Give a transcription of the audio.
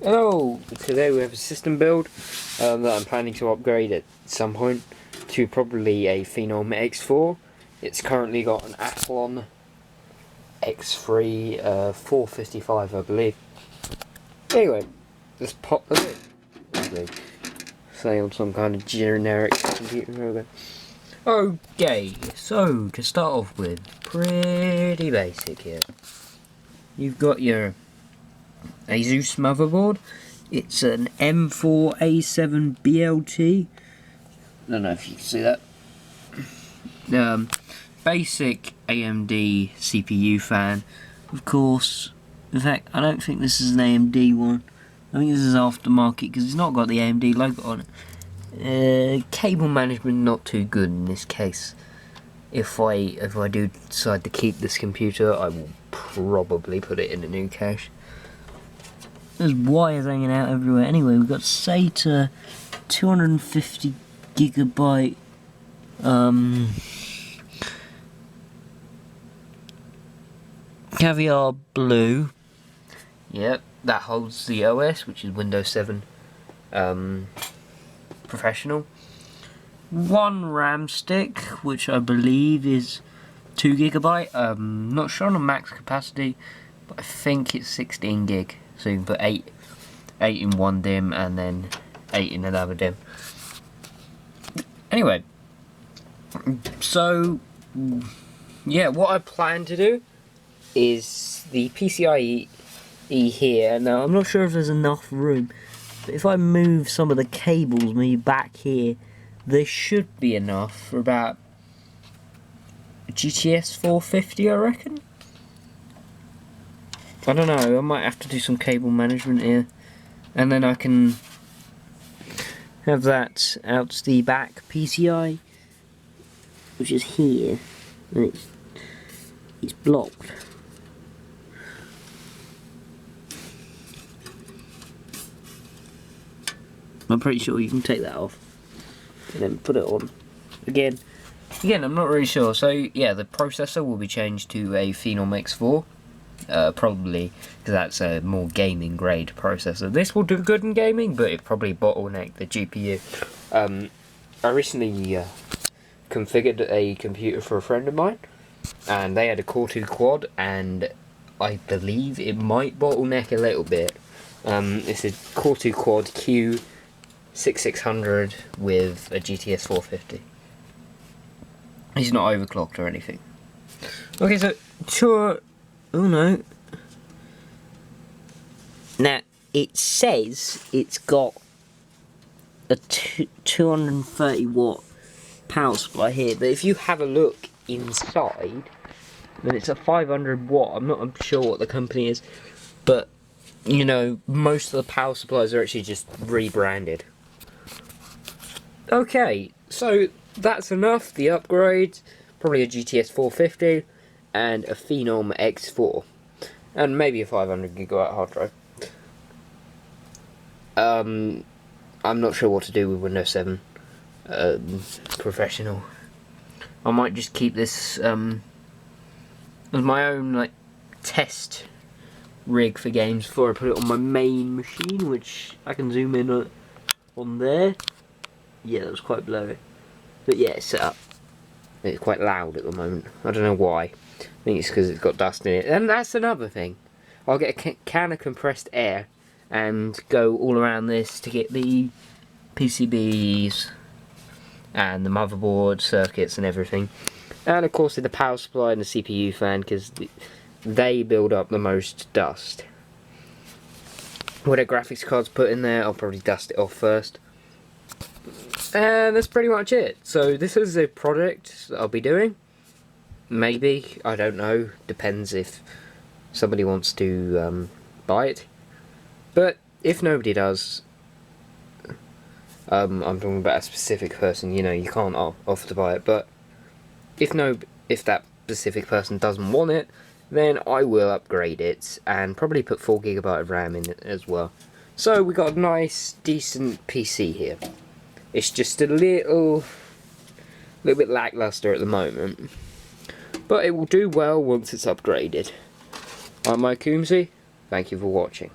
Hello! Today we have a system build that I'm planning to upgrade at some point to probably a Phenom X4. It's currently got an Athlon X3 455 I believe. Anyway, let's pop the lid. Say on some kind of generic computer program. Okay, so to start off with, pretty basic here. You've got your Asus motherboard. It's an M4A7 BLT. I don't know if you can see that. Basic AMD CPU fan, of course. In fact, I don't think this is an AMD one. I think this is aftermarket because it's not got the AMD logo on it. Cable management not too good in this case. If I do decide to keep this computer, I will probably put it in a new cache. There's wires hanging out everywhere. Anyway, we've got SATA 250 gigabyte Caviar Blue. Yep, that holds the OS, which is Windows 7 Professional. One RAM stick, which I believe is 2 gigabyte. Not sure on the max capacity, but I think it's 16 gig. So you can put 8 in one DIMM and then 8 in another DIMM. Anyway, so yeah, what I plan to do is the PCIe here. Now I'm not sure if there's enough room, but if I move some of the cables maybe back here, there should be enough for about a GTS 450, I reckon. I don't know, I might have to do some cable management here, and then I can have that out the back PCI, which is here, and it's blocked. I'm pretty sure you can take that off and then put it on again. I'm not really sure. So yeah, the processor will be changed to a Phenom X4. Probably because that's a more gaming grade processor. This will do good in gaming, but it probably bottleneck the GPU. I recently configured a computer for a friend of mine, and they had a Core 2 quad, and I believe it might bottleneck a little bit. It's a Core 2 quad Q6600 with a GTS 450. He's not overclocked or anything. Okay, so sure. Oh no. Now, it says it's got a 230 watt power supply here, but if you have a look inside, then it's a 500 watt. I'm sure what the company is, but you know, most of the power supplies are actually just rebranded. Okay, so that's enough. The upgrades, probably a GTS 450. And a Phenom X4, and maybe a 500 gigabyte hard drive. I'm not sure what to do with Windows 7 Professional. I might just keep this as my own like test rig for games before I put it on my main machine, which I can zoom in on there. Yeah, that was quite blurry, but yeah, it's set up. It's quite loud at the moment. I don't know why. I think it's because it's got dust in it. And that's another thing. I'll get a can of compressed air and go all around this to get the PCBs and the motherboard circuits and everything. And of course the power supply and the CPU fan, because they build up the most dust. Whatever graphics cards put in there, I'll probably dust it off first. And that's pretty much it. So this is a project that I'll be doing. Maybe, I don't know, depends if somebody wants to buy it. But if nobody does, I'm talking about a specific person, you know, you can't offer to buy it, but if that specific person doesn't want it, then I will upgrade it and probably put 4 gigabyte of RAM in it as well. So we got a nice, decent PC here. It's just a little bit lackluster at the moment, but it will do well once it's upgraded. I'm Mike Coombsy, thank you for watching.